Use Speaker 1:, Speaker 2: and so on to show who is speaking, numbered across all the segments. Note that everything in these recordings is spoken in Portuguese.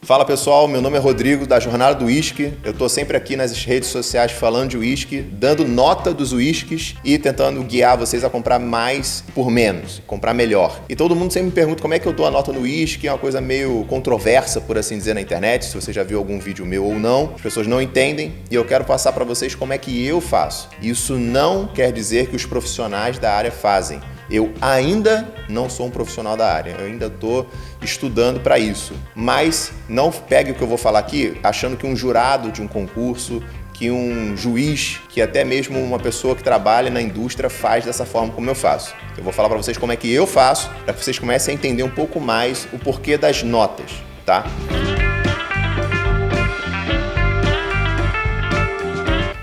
Speaker 1: Fala pessoal, meu nome é Rodrigo, da Jornada do Whisky. Eu tô sempre aqui nas redes sociais falando de whisky, dando nota dos whiskies e tentando guiar vocês a comprar mais por menos, comprar melhor. E todo mundo sempre me pergunta como é que eu dou a nota no whisky, é uma coisa meio controversa, por assim dizer, na internet, se você já viu algum vídeo meu ou não. As pessoas não entendem e eu quero passar para vocês como é que eu faço. Isso não quer dizer que os profissionais da área fazem. Eu ainda não sou um profissional da área, eu ainda estou estudando para isso. Mas não pegue o que eu vou falar aqui achando que um jurado de um concurso, que um juiz, que até mesmo uma pessoa que trabalha na indústria faz dessa forma como eu faço. Eu vou falar para vocês como é que eu faço, para que vocês comecem a entender um pouco mais o porquê das notas, tá?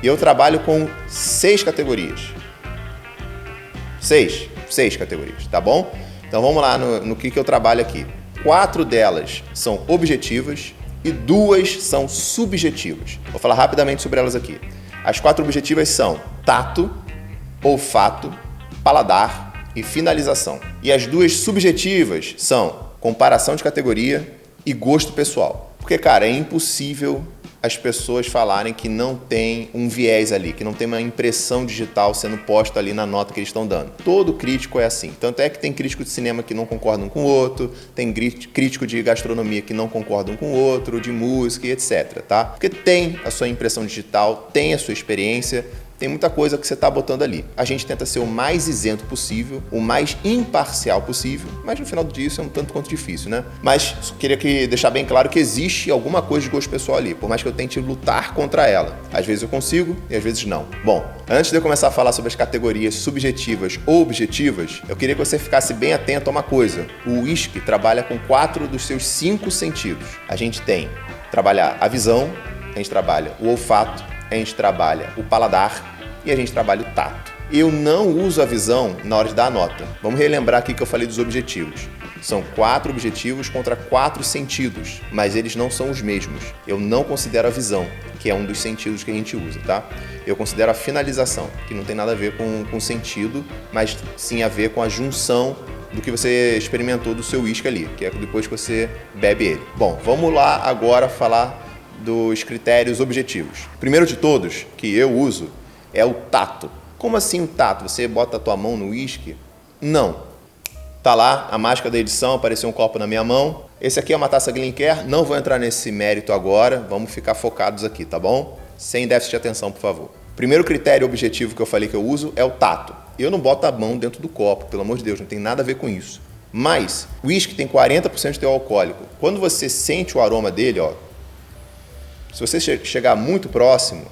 Speaker 1: E eu trabalho com 6 categorias. 6 categorias, tá bom? Então vamos lá no que eu trabalho aqui. 4 delas são objetivas e 2 são subjetivas. Vou falar rapidamente sobre elas aqui. As 4 objetivas são tato, olfato, paladar e finalização. E as 2 subjetivas são comparação de categoria e gosto pessoal. Porque, cara, é impossível as pessoas falarem que não tem um viés ali, que não tem uma impressão digital sendo posta ali na nota que eles estão dando. Todo crítico é assim. Tanto é que tem crítico de cinema que não concordam com o outro, tem crítico de gastronomia que não concordam com o outro, de música e etc, tá? Porque tem a sua impressão digital, tem a sua experiência, tem muita coisa que você está botando ali. A gente tenta ser o mais isento possível, o mais imparcial possível, mas no final do dia isso é um tanto quanto difícil, né? Mas queria deixar bem claro que existe alguma coisa de gosto pessoal ali, por mais que eu tente lutar contra ela. Às vezes eu consigo e às vezes não. Bom, antes de eu começar a falar sobre as categorias subjetivas ou objetivas, eu queria que você ficasse bem atento a uma coisa. O whisky trabalha com 4 dos seus 5 sentidos. A gente tem trabalhar a visão, a gente trabalha o olfato, a gente trabalha o paladar e a gente trabalha o tato. Eu não uso a visão na hora de dar a nota. Vamos relembrar aqui que eu falei dos objetivos. São 4 objetivos contra 4 sentidos, mas eles não são os mesmos. Eu não considero a visão, que é um dos sentidos que a gente usa, tá? Eu considero a finalização, que não tem nada a ver com sentido, mas sim a ver com a junção do que você experimentou do seu uísque ali, que é depois que você bebe ele. Bom, vamos lá agora falar dos critérios objetivos. O primeiro de todos, que eu uso, é o tato. Como assim o tato? Você bota a tua mão no uísque? Não. Tá lá a mágica da edição, apareceu um copo na minha mão. Esse aqui é uma taça Glencairn, não vou entrar nesse mérito agora, vamos ficar focados aqui, tá bom? Sem déficit de atenção, por favor. Primeiro critério objetivo que eu falei que eu uso é o tato. Eu não boto a mão dentro do copo, pelo amor de Deus, não tem nada a ver com isso. Mas o uísque tem 40% de teor alcoólico. Quando você sente o aroma dele, ó, se você chegar muito próximo,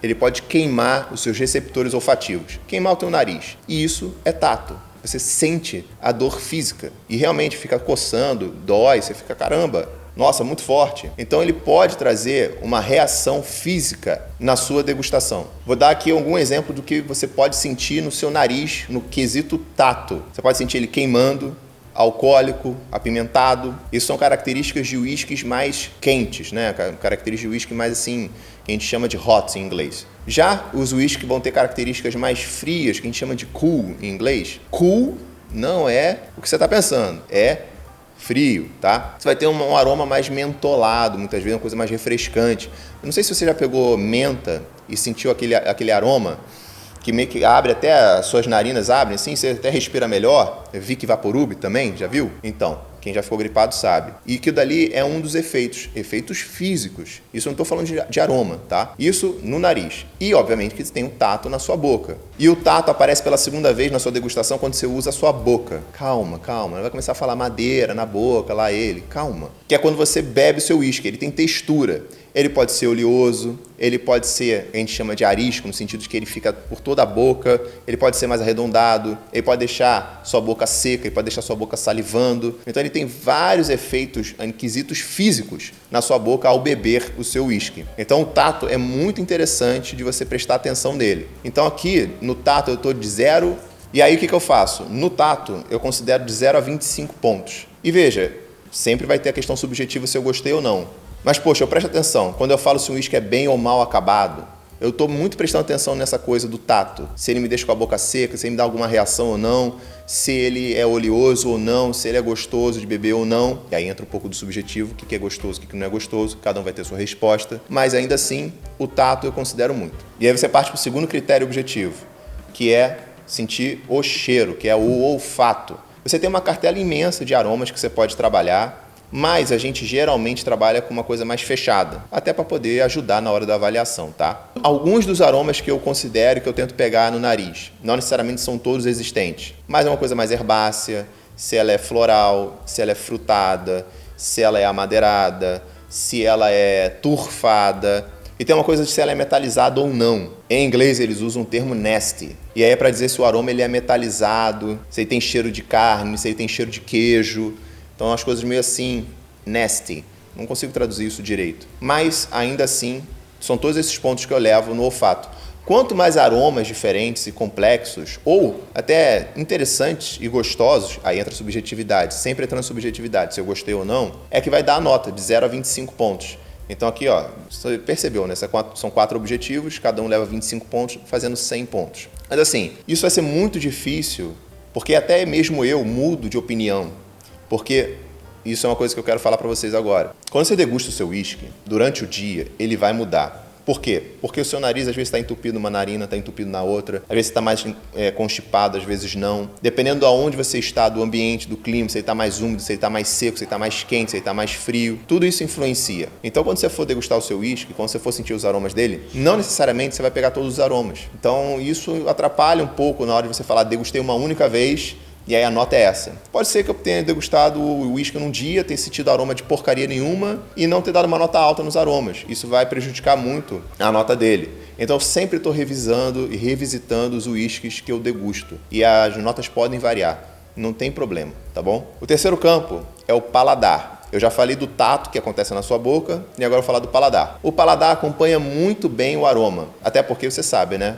Speaker 1: ele pode queimar os seus receptores olfativos, queimar o teu nariz. E isso é tato. Você sente a dor física e realmente fica coçando, dói, você fica, caramba, nossa, muito forte. Então ele pode trazer uma reação física na sua degustação. Vou dar aqui algum exemplo do que você pode sentir no seu nariz, no quesito tato. Você pode sentir ele queimando, alcoólico, apimentado. Isso são características de whiskies mais quentes, né? Características de whisky mais assim, que a gente chama de hot em inglês. Já os whiskies vão ter características mais frias, que a gente chama de cool em inglês. Cool não é o que você está pensando, é frio, tá? Você vai ter um aroma mais mentolado, muitas vezes uma coisa mais refrescante. Eu não sei se você já pegou menta e sentiu aquele aroma que meio que abre até as suas narinas, abrem assim, você até respira melhor. Vic Vaporub também, já viu? Então, quem já ficou gripado sabe. E que dali é um dos efeitos físicos. Isso eu não estou falando de aroma, tá? Isso no nariz. E, obviamente, que tem um tato na sua boca. E o tato aparece pela segunda vez na sua degustação quando você usa a sua boca. Calma. Não vai começar a falar madeira na boca, lá ele. Calma. Que é quando você bebe o seu uísque. Ele tem textura. Ele pode ser oleoso, ele pode ser, a gente chama de arisco, no sentido de que ele fica por toda a boca, ele pode ser mais arredondado, ele pode deixar sua boca seca, ele pode deixar sua boca salivando. Então ele tem vários efeitos, quesitos físicos na sua boca ao beber o seu uísque. Então o tato é muito interessante de você prestar atenção nele. Então aqui no tato eu estou de 0, e aí o que eu faço? No tato eu considero de 0 a 25 pontos. E veja, sempre vai ter a questão subjetiva se eu gostei ou não. Mas, poxa, presta atenção, quando eu falo se um uísque é bem ou mal acabado, Eu estou muito prestando atenção nessa coisa do tato. Se ele me deixa com a boca seca, se ele me dá alguma reação ou não, se ele é oleoso ou não, se ele é gostoso de beber ou não. E aí entra um pouco do subjetivo, o que é gostoso, o que não é gostoso, cada um vai ter sua resposta. Mas ainda assim, o tato eu considero muito. E aí você parte para o segundo critério objetivo, que é sentir o cheiro, que é o olfato. Você tem uma cartela imensa de aromas que você pode trabalhar, mas a gente geralmente trabalha com uma coisa mais fechada, até para poder ajudar na hora da avaliação, tá? Alguns dos aromas que eu considero, que eu tento pegar no nariz, não necessariamente são todos existentes, mas é uma coisa mais herbácea, se ela é floral, se ela é frutada, se ela é amadeirada, se ela é turfada. E tem uma coisa de se ela é metalizada ou não. Em inglês eles usam o termo nasty. E aí é para dizer se o aroma ele é metalizado, se ele tem cheiro de carne, se ele tem cheiro de queijo. Então, as coisas meio assim, nasty. Não consigo traduzir isso direito. Mas, ainda assim, são todos esses pontos que eu levo no olfato. Quanto mais aromas diferentes e complexos, ou até interessantes e gostosos, aí entra a subjetividade, sempre entra na subjetividade, se eu gostei ou não, é que vai dar a nota de 0 a 25 pontos. Então, aqui, ó, você percebeu, né? São 4 objetivos, cada um leva 25 pontos, fazendo 100 pontos. Mas, assim, isso vai ser muito difícil, porque até mesmo eu mudo de opinião. Porque isso é uma coisa que eu quero falar para vocês agora. Quando você degusta o seu uísque, durante o dia, ele vai mudar. Por quê? Porque o seu nariz às vezes está entupido numa narina, está entupido na outra. Às vezes está mais constipado, às vezes não. Dependendo de onde você está, do ambiente, do clima, se ele está mais úmido, se ele está mais seco, se ele está mais quente, se ele está mais frio. Tudo isso influencia. Então, quando você for degustar o seu uísque, quando você for sentir os aromas dele, não necessariamente você vai pegar todos os aromas. Então, isso atrapalha um pouco na hora de você falar, degustei uma única vez, e aí a nota é essa. Pode ser que eu tenha degustado o uísque num dia, ter sentido aroma de porcaria nenhuma e não ter dado uma nota alta nos aromas. Isso vai prejudicar muito a nota dele. Então eu sempre estou revisando e revisitando os uísques que eu degusto. E as notas podem variar. Não tem problema, tá bom? O terceiro campo é o paladar. Eu já falei do tato que acontece na sua boca e agora eu vou falar do paladar. O paladar acompanha muito bem o aroma. Até porque você sabe, né?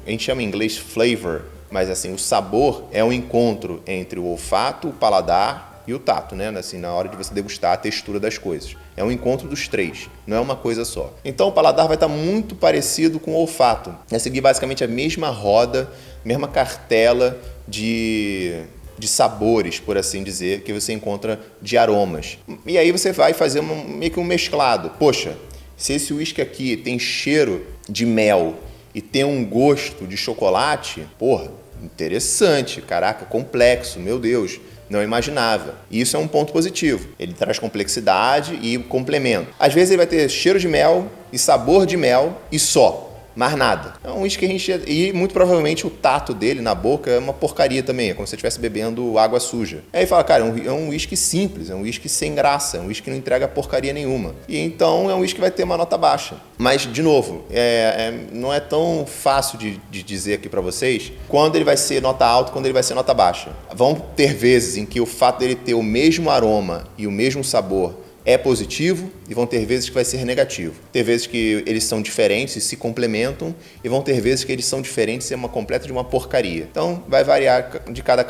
Speaker 1: A gente chama em inglês flavor. Mas assim, o sabor é um encontro entre o olfato, o paladar e o tato, né? Assim, na hora de você degustar a textura das coisas. É um encontro dos três, não é uma coisa só. Então o paladar vai estar muito parecido com o olfato. É seguir basicamente a mesma roda, mesma cartela de sabores, por assim dizer, que você encontra de aromas. E aí você vai fazer meio que um mesclado. Poxa, se esse uísque aqui tem cheiro de mel e tem um gosto de chocolate, porra, interessante, caraca, complexo, meu Deus, não imaginava. E isso é um ponto positivo. Ele traz complexidade e complemento. Às vezes ele vai ter cheiro de mel e sabor de mel e só. Mais nada. É um uísque que a gente... E muito provavelmente o tato dele na boca é uma porcaria também. É como se você estivesse bebendo água suja. Aí fala, cara, é um uísque simples, é um uísque sem graça, é um uísque que não entrega porcaria nenhuma. E então é um uísque que vai ter uma nota baixa. Mas, de novo, não é tão fácil de dizer aqui pra vocês quando ele vai ser nota alta e quando ele vai ser nota baixa. Vão ter vezes em que o fato dele ter o mesmo aroma e o mesmo sabor é positivo e vão ter vezes que vai ser negativo. Ter vezes que eles são diferentes e se complementam e vão ter vezes que eles são diferentes e é uma completa de uma porcaria. Então vai variar de cada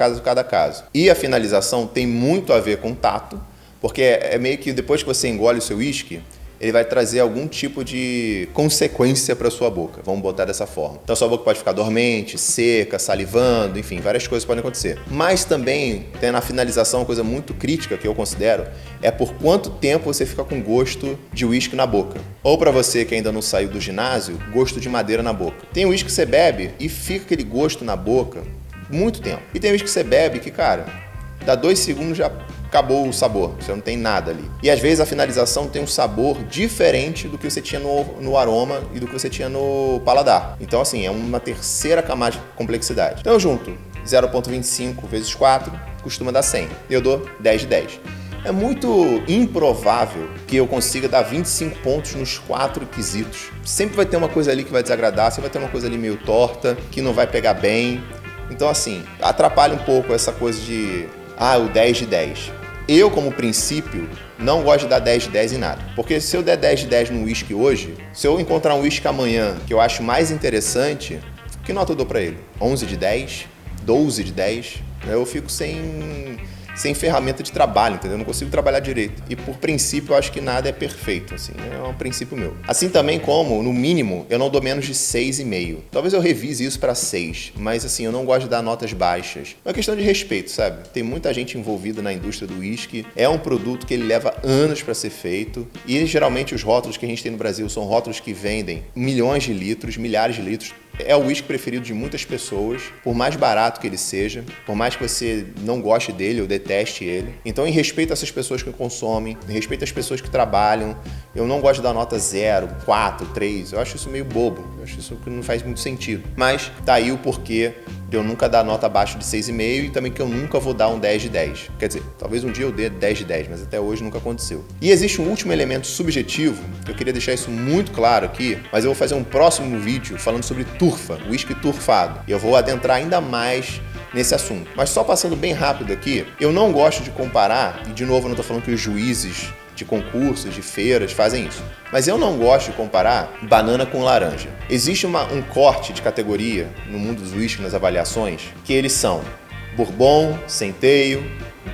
Speaker 1: caso. E a finalização tem muito a ver com tato, porque é meio que depois que você engole o seu uísque, ele vai trazer algum tipo de consequência para sua boca. Vamos botar dessa forma. Então, sua boca pode ficar dormente, seca, salivando, enfim, várias coisas podem acontecer. Mas também tem na finalização uma coisa muito crítica que eu considero, é por quanto tempo você fica com gosto de uísque na boca. Ou para você que ainda não saiu do ginásio, gosto de madeira na boca. Tem uísque que você bebe e fica aquele gosto na boca muito tempo. E tem uísque que você bebe que, cara, dá 2 segundos já acabou o sabor, você não tem nada ali. E às vezes a finalização tem um sabor diferente do que você tinha no aroma e do que você tinha no paladar. Então assim, é uma terceira camada de complexidade. Então eu junto 0,25 vezes 4 costuma dar 100. Eu dou 10 de 10. É muito improvável que eu consiga dar 25 pontos nos 4 quesitos. Sempre vai ter uma coisa ali que vai desagradar, sempre vai ter uma coisa ali meio torta, que não vai pegar bem. Então assim, atrapalha um pouco essa coisa de o 10 de 10. Eu, como princípio, não gosto de dar 10 de 10 em nada. Porque se eu der 10 de 10 no uísque hoje, se eu encontrar um uísque amanhã que eu acho mais interessante, que nota eu dou pra ele? 11 de 10? 12 de 10? Eu fico sem sem ferramenta de trabalho, entendeu? Eu não consigo trabalhar direito. E por princípio, eu acho que nada é perfeito, assim, é um princípio meu. Assim também como, no mínimo, eu não dou menos de 6,5. Talvez eu revise isso para 6, mas assim, eu não gosto de dar notas baixas. É uma questão de respeito, sabe? Tem muita gente envolvida na indústria do uísque, é um produto que ele leva anos para ser feito e geralmente os rótulos que a gente tem no Brasil são rótulos que vendem milhões de litros, milhares de litros. É o uísque preferido de muitas pessoas, por mais barato que ele seja, por mais que você não goste dele ou deteste ele. Então, em respeito a essas pessoas que consomem, em respeito às pessoas que trabalham, eu não gosto de dar nota 0, 4, 3. Eu acho isso meio bobo, eu acho isso que não faz muito sentido. Mas tá aí o porquê de eu nunca dar nota abaixo de 6,5 e também que eu nunca vou dar um 10 de 10. Quer dizer, talvez um dia eu dê 10 de 10, mas até hoje nunca aconteceu. E existe um último elemento subjetivo, que eu queria deixar isso muito claro aqui, mas eu vou fazer um próximo vídeo falando sobre turfa, uísque turfado. E eu vou adentrar ainda mais nesse assunto. Mas só passando bem rápido aqui, eu não gosto de comparar, e de novo eu não estou falando que os juízes de concursos, de feiras fazem isso, mas eu não gosto de comparar banana com laranja. Existe um corte de categoria no mundo dos uísques, nas avaliações, que eles são Bourbon, Centeio,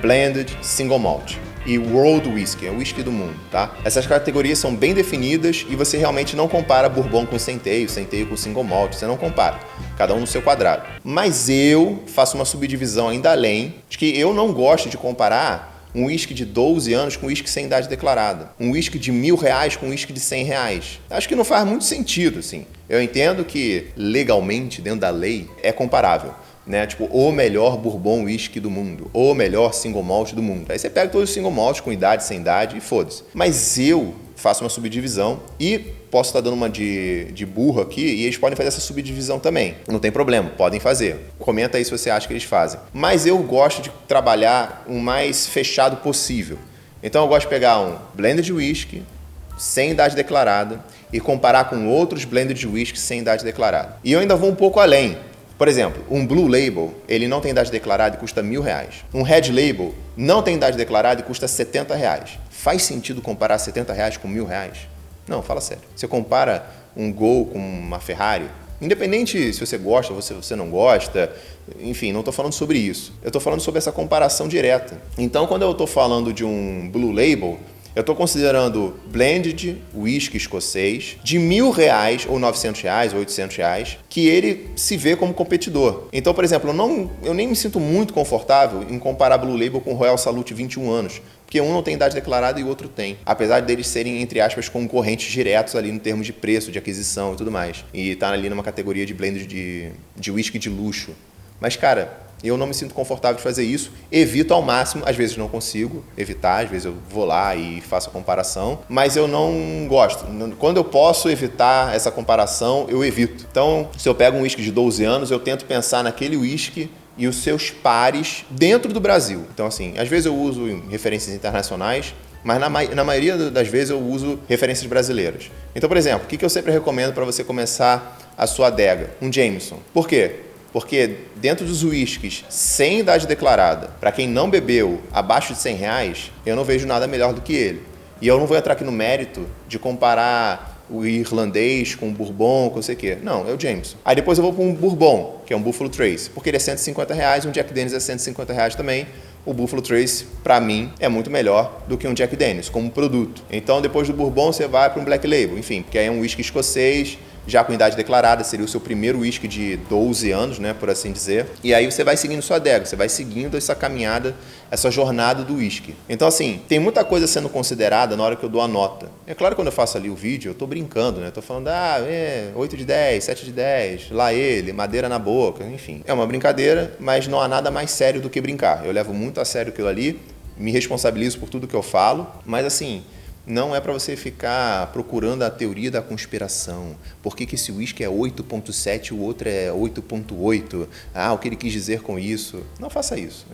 Speaker 1: Blended, Single Malt e World Whisky, é o whisky do mundo, tá? Essas categorias são bem definidas e você realmente não compara Bourbon com Centeio, Centeio com Single Malt, você não compara, cada um no seu quadrado. Mas eu faço uma subdivisão ainda além, de que eu não gosto de comparar um uísque de 12 anos com um uísque sem idade declarada. Um uísque de R$1.000 com um uísque de R$100. Acho que não faz muito sentido, assim. Eu entendo que legalmente, dentro da lei, é comparável. Né? Tipo, o melhor bourbon whisky do mundo, o melhor single malt do mundo. Aí você pega todos os single malts com idade, sem idade e foda-se. Mas eu faço uma subdivisão e posso estar dando uma de burro aqui e eles podem fazer essa subdivisão também. Não tem problema, podem fazer. Comenta aí se você acha que eles fazem. Mas eu gosto de trabalhar o mais fechado possível. Então eu gosto de pegar um blended whisky sem idade declarada e comparar com outros blended whisky sem idade declarada. E eu ainda vou um pouco além. Por exemplo, um Blue Label, ele não tem idade declarada e custa R$1.000. Um Red Label não tem idade declarada e custa R$70. Faz sentido comparar R$70 com R$1.000? Não, fala sério. Você compara um Gol com uma Ferrari, independente se você gosta ou se você não gosta, enfim, não estou falando sobre isso. Eu estou falando sobre essa comparação direta. Então, quando eu estou falando de um Blue Label, eu estou considerando blended whisky escocês de R$1.000 ou R$900 ou R$800 que ele se vê como competidor. Então, por exemplo, eu nem me sinto muito confortável em comparar Blue Label com Royal Salute 21 anos, porque um não tem idade declarada e o outro tem. Apesar deles serem, entre aspas, concorrentes diretos ali no termos de preço, de aquisição e tudo mais. E tá ali numa categoria de blended de whisky de luxo. Mas, cara, eu não me sinto confortável de fazer isso, evito ao máximo, às vezes não consigo evitar, às vezes eu vou lá e faço a comparação, mas eu não gosto. Quando eu posso evitar essa comparação, eu evito. Então, se eu pego um uísque de 12 anos, eu tento pensar naquele uísque e os seus pares dentro do Brasil. Então, assim, às vezes eu uso referências internacionais, mas na maioria das vezes eu uso referências brasileiras. Então, por exemplo, o que eu sempre recomendo para você começar a sua adega? Um Jameson. Por quê? Porque dentro dos uísques sem idade declarada, para quem não bebeu abaixo de R$100, eu não vejo nada melhor do que ele. E eu não vou entrar aqui no mérito de comparar o irlandês com o bourbon, com não sei o quê. Não, é o Jameson. Aí depois eu vou para um bourbon, que é um Buffalo Trace, porque ele é R$150, um Jack Daniels é R$150 também. O Buffalo Trace, para mim, é muito melhor do que um Jack Daniels como produto. Então, depois do bourbon, você vai para um Black Label, enfim, porque aí é um uísque escocês, já com idade declarada, seria o seu primeiro uísque de 12 anos, né, por assim dizer. E aí você vai seguindo sua adega, você vai seguindo essa caminhada, essa jornada do uísque. Então, assim, tem muita coisa sendo considerada na hora que eu dou a nota. É claro que quando eu faço ali o vídeo, eu tô brincando, né? Tô falando, 8 de 10, 7 de 10, lá ele, madeira na boca, enfim. É uma brincadeira, mas não há nada mais sério do que brincar. Eu levo muito a sério aquilo ali, me responsabilizo por tudo que eu falo, mas assim, não é para você ficar procurando a teoria da conspiração. Por que esse uísque é 8.7 e o outro é 8.8? O que ele quis dizer com isso? Não faça isso.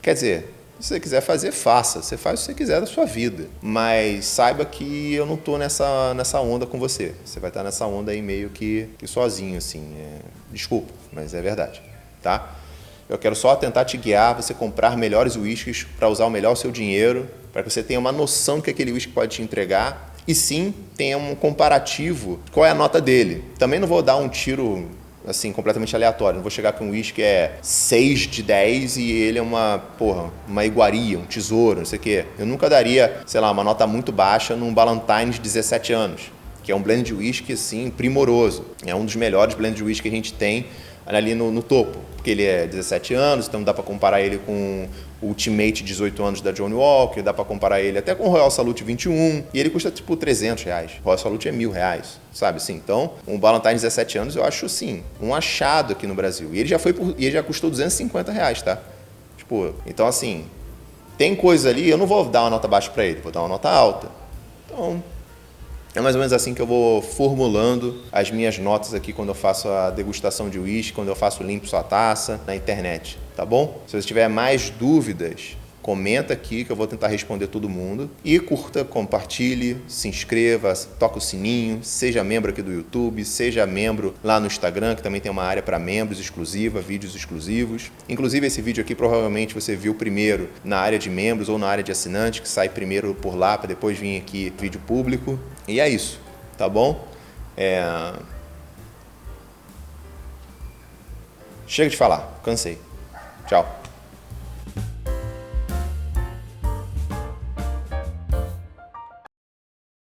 Speaker 1: Quer dizer, se você quiser fazer, faça. Você faz o que você quiser da sua vida. Mas saiba que eu não estou nessa onda com você. Você vai estar nessa onda aí meio que sozinho, assim. Desculpa, mas é verdade, tá? Eu quero só tentar te guiar, você comprar melhores uísques para usar melhor o seu dinheiro, para que você tenha uma noção do que aquele uísque pode te entregar e sim tenha um comparativo, qual é a nota dele. Também não vou dar um tiro assim, completamente aleatório. Não vou chegar com um whisky que é 6 de 10 e ele é uma iguaria, um tesouro, não sei o quê. Eu nunca daria, sei lá, uma nota muito baixa num Ballantine de 17 anos, que é um blend de whisky, assim, primoroso. É um dos melhores blends de whisky que a gente tem ali no topo, porque ele é 17 anos, então dá para comparar ele com o Ultimate 18 anos da Johnnie Walker, dá para comparar ele até com o Royal Salute 21, e ele custa tipo R$300. O Royal Salute é R$1.000, sabe assim? Então, um Ballantine 17 anos eu acho, assim, um achado aqui no Brasil. E ele já custou R$250, tá? Tipo, então assim, tem coisa ali, eu não vou dar uma nota baixa para ele, vou dar uma nota alta. Então, é mais ou menos assim que eu vou formulando as minhas notas aqui quando eu faço a degustação de uísque, quando eu faço limpo sua taça na internet, tá bom? Se você tiver mais dúvidas, comenta aqui que eu vou tentar responder todo mundo. E curta, compartilhe, se inscreva, toca o sininho, seja membro aqui do YouTube, seja membro lá no Instagram, que também tem uma área para membros exclusiva, vídeos exclusivos. Inclusive esse vídeo aqui provavelmente você viu primeiro na área de membros ou na área de assinante, que sai primeiro por lá para depois vir aqui vídeo público. E é isso, tá bom? Chega de falar, cansei. Tchau.